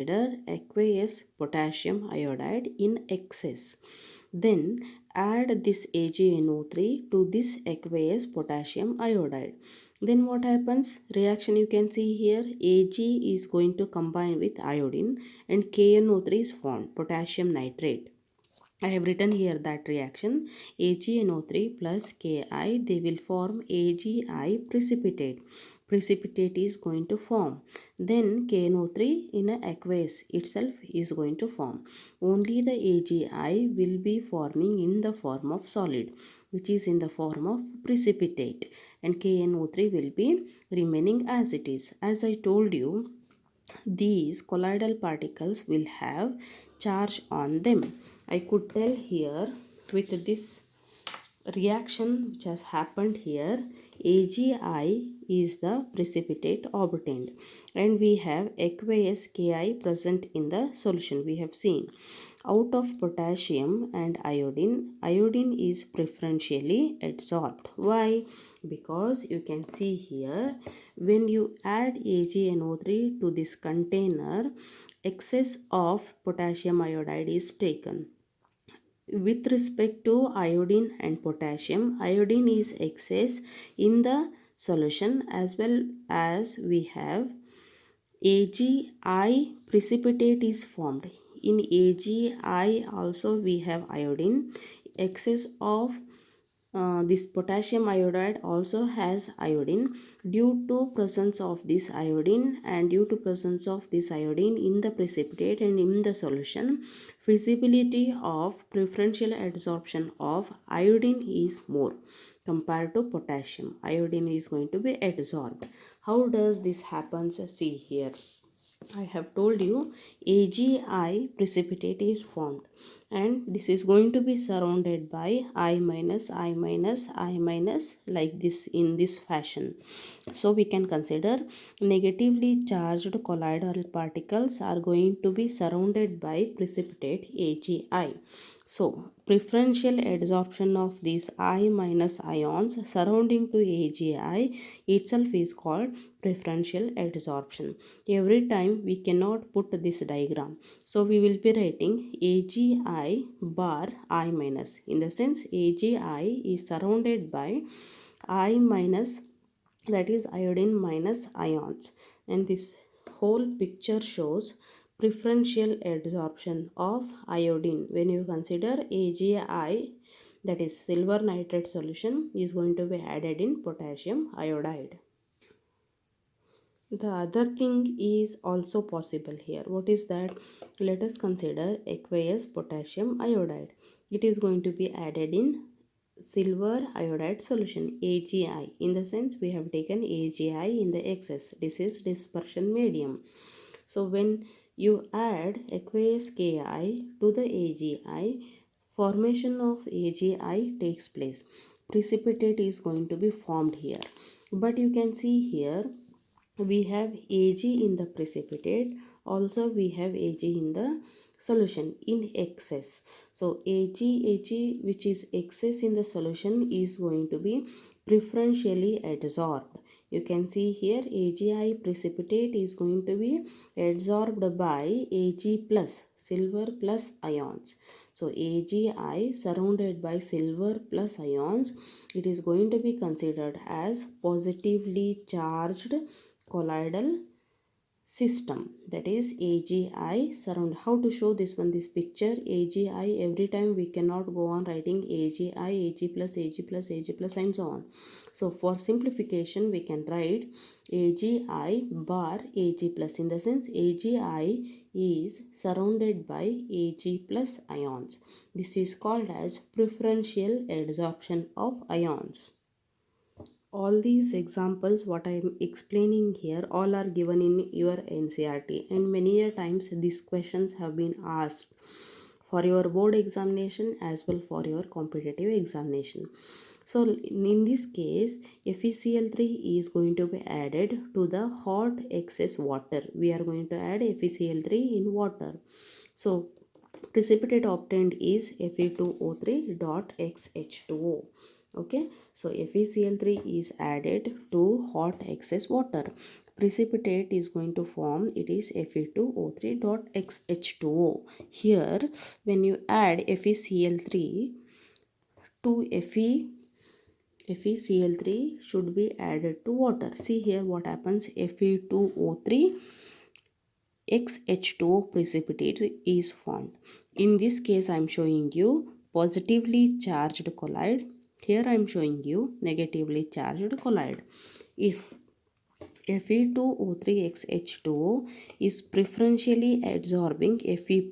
consider aqueous potassium iodide in excess. Then add this AgNO3 to this aqueous potassium iodide. Then what happens? Reaction you can see here, Ag is going to combine with iodine and KNO3 is formed, potassium nitrate. I have written here that reaction AgNO3 plus Ki, they will form AgI precipitate. Precipitate is going to form. Then KNO3 in a aqueous itself is going to form. Only the AgI will be forming in the form of solid, which is in the form of precipitate, and KNO3 will be remaining as it is. As I told you, these colloidal particles will have charge on them. I could tell here with this reaction which has happened here, AgI is the precipitate obtained, and we have aqueous Ki present in the solution. We have seen out of potassium and iodine, iodine is preferentially adsorbed. Why? Because you can see here, when you add AgNO3 to this container, excess of potassium iodide is taken. With respect to iodine and potassium, iodine is excess in the solution, as well as we have AgI precipitate is formed. In AgI also we have iodine. Excess of this potassium iodide also has iodine. Due to presence of this iodine and due to presence of this iodine in the precipitate and in the solution, feasibility of preferential adsorption of iodine is more compared to potassium. Iodine is going to be adsorbed. How does this happen? See here. I have told you AgI precipitate is formed, and this is going to be surrounded by I minus, I minus, I minus, like this, in this fashion. So we can consider negatively charged colloidal particles are going to be surrounded by precipitate AgI. So preferential adsorption of these I minus ions surrounding to AgI itself is called preferential adsorption. Every time we cannot put this diagram, so we will be writing AgI bar I minus. In the sense, AgI is surrounded by I minus, that is iodine minus ions, and this whole picture shows preferential adsorption of iodine. When you consider AgI, that is silver nitrate solution, is going to be added in potassium iodide. The other thing is also possible here. What is that? Let us consider aqueous potassium iodide. It is going to be added in silver iodide solution, AgI. In the sense, we have taken AgI in the excess. This is dispersion medium. So when you add aqueous Ki to the AgI, formation of AgI takes place. Precipitate is going to be formed here. But you can see here, we have Ag in the precipitate, also we have Ag in the solution in excess. So Ag which is excess in the solution is going to be preferentially adsorbed. You can see here AgI precipitate is going to be adsorbed by Ag plus, silver plus ions. So AgI surrounded by silver plus ions, it is going to be considered as positively charged colloidal system, that is AgI surround. How to show this one, this picture AgI, every time we cannot go on writing AgI, Ag plus, Ag plus, Ag plus, and so on. So for simplification we can write AgI bar Ag plus. In the sense, AgI is surrounded by Ag plus ions. This is called as preferential adsorption of ions. All these examples what I am explaining here, all are given in your NCERT, and many a times these questions have been asked for your board examination as well for your competitive examination. So in this case, FeCl3 is going to be added to the hot excess water. We are going to add FeCl3 in water. So precipitate obtained is Fe2O3 dot XH2O. Okay, so FeCl3 is added to hot excess water. precipitate is going to form, it is Fe2O3 dot XH2O. Here when you add FeCl3 to FeCl3 should be added to water. See here what happens. Fe2O3 XH2O precipitate is formed. In this case I am showing you positively charged colloid. Here I am showing you negatively charged colloid. If Fe2O3XH2O is preferentially absorbing Fe+.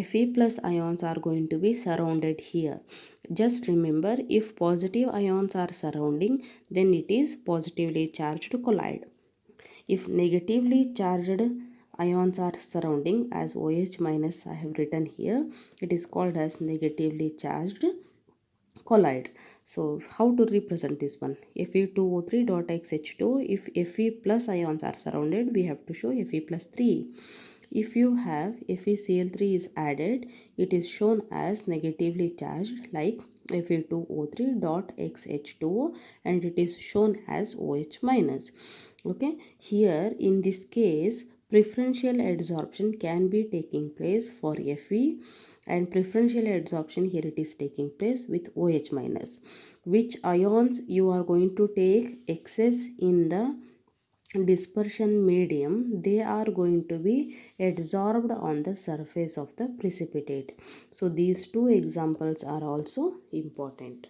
Fe plus ions are going to be surrounded here. Just remember, if positive ions are surrounding, then it is positively charged colloid. If negatively charged ions are surrounding, as OH minus I have written here, it is called as negatively charged colloid. So how to represent this one? Fe2O3 dot XH2. If Fe plus ions are surrounded, we have to show Fe plus 3. If you have FeCl3 is added, it is shown as negatively charged like Fe2O3 dot XH2O, and it is shown as OH minus. Okay, here in this case preferential adsorption can be taking place for Fe, and preferential adsorption here it is taking place with OH minus. Which ions you are going to take excess in the dispersion medium, they are going to be adsorbed on the surface of the precipitate. So these two examples are also important.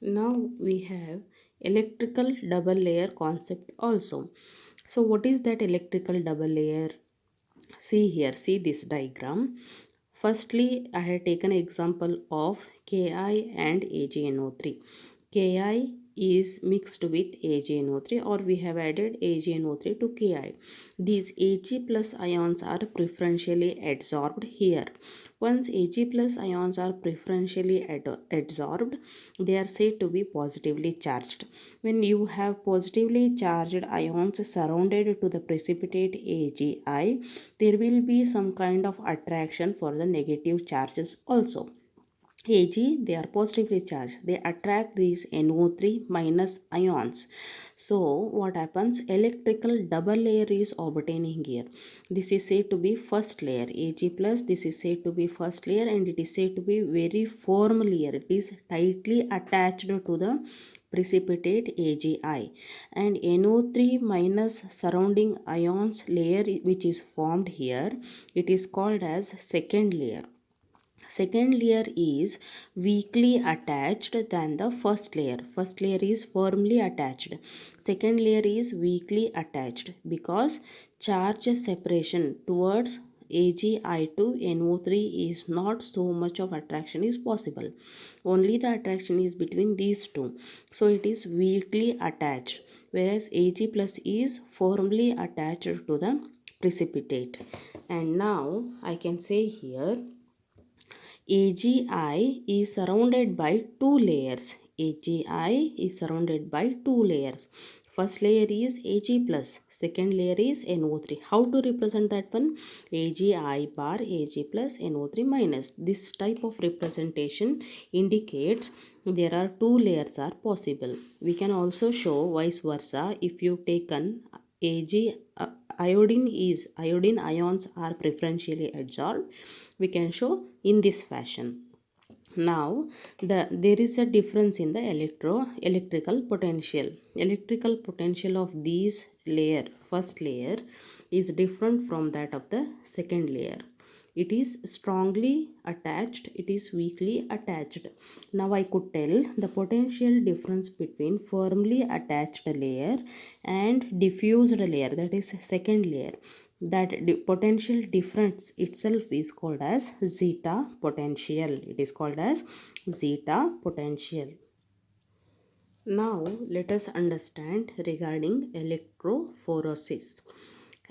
Now we have electrical double layer concept also. So what is that electrical double layer? See here, see this diagram. Firstly, I had taken example of Ki and AgNO3. Ki is mixed with AgNO3, or we have added AgNO3 to Ki. These Ag plus ions are preferentially adsorbed here. Once Ag plus ions are preferentially adsorbed, they are said to be positively charged. When you have positively charged ions surrounded to the precipitate Agi, there will be some kind of attraction for the negative charges also. Ag, they are positively charged. They attract these NO3 minus ions. So what happens? Electrical double layer is obtaining here. This is said to be first layer. Ag plus, this is said to be first layer, and it is said to be very firm layer. It is tightly attached to the precipitate Agi, and NO3 minus surrounding ions layer which is formed here, it is called as second layer. Second layer is weakly attached than the first layer. First layer is firmly attached. Second layer is weakly attached because charge separation towards Agi to NO3 is not so much of attraction is possible. Only the attraction is between these two. So it is weakly attached, whereas Ag plus is firmly attached to the precipitate. And now I can say here Agi is surrounded by two layers. Agi is surrounded by two layers. First layer is Ag plus, second layer is NO3. How to represent that one? Agi bar, Ag plus, NO3 minus. This type of representation indicates there are two layers are possible. We can also show vice versa. If you taken Ag, iodine ions are preferentially adsorbed, we can show in this fashion. Now there is a difference in the electrical potential. Electrical potential of these layer, first layer, is different from that of the second layer. It is strongly attached, it is weakly attached. Now I could tell the potential difference between firmly attached layer and diffused layer, that is second layer. That potential difference itself is called as zeta potential. It is called as zeta potential. Now let us understand regarding electrophoresis.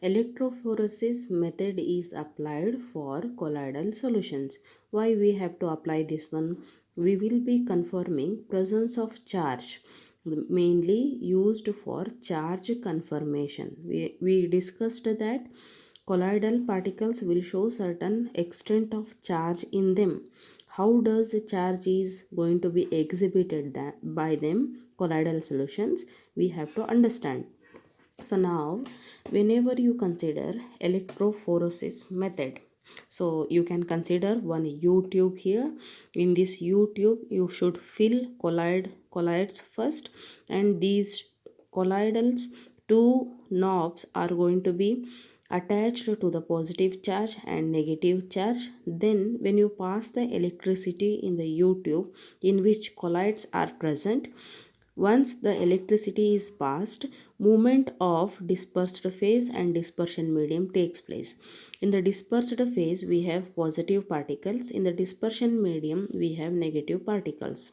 Electrophoresis method is applied for colloidal solutions. Why we have to apply this one? We will be confirming presence of charge, mainly used for charge confirmation. We discussed that colloidal particles will show certain extent of charge in them. How does the charge is going to be exhibited by them, colloidal solutions? We have to understand. So now whenever you consider electrophoresis method, so you can consider one U-tube here. In this U-tube you should fill colloids first, and these colloidals two knobs are going to be attached to the positive charge and negative charge. Then when you pass the electricity in the U-tube in which colloids are present, once the electricity is passed, movement of dispersed phase and dispersion medium takes place. In the dispersed phase, we have positive particles. In the dispersion medium, we have negative particles.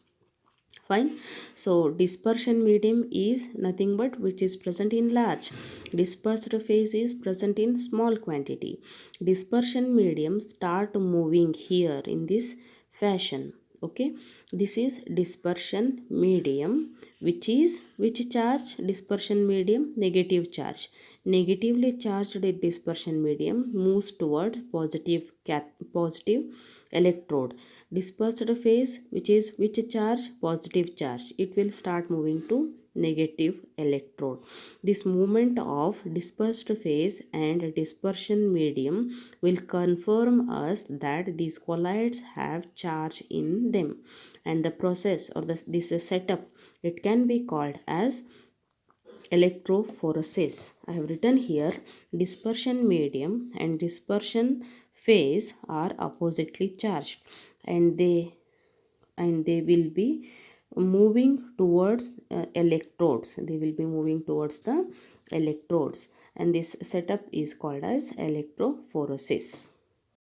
Fine. So dispersion medium is nothing but which is present in large. Dispersed phase is present in small quantity. Dispersion medium start moving here in this fashion. Okay, this is dispersion medium, which is which charge? Dispersion medium, negative charge. Negatively charged dispersion medium moves toward positive electrode. Dispersed phase, which is which charge? Positive charge. It will start moving to negative electrode. This movement of dispersed phase and dispersion medium will confirm us that these colloids have charge in them, and the process or this setup, it can be called as electrophoresis. I have written here dispersion medium and dispersion phase are oppositely charged, and they will be moving towards electrodes. They will be moving towards the electrodes, and this setup is called as electrophoresis.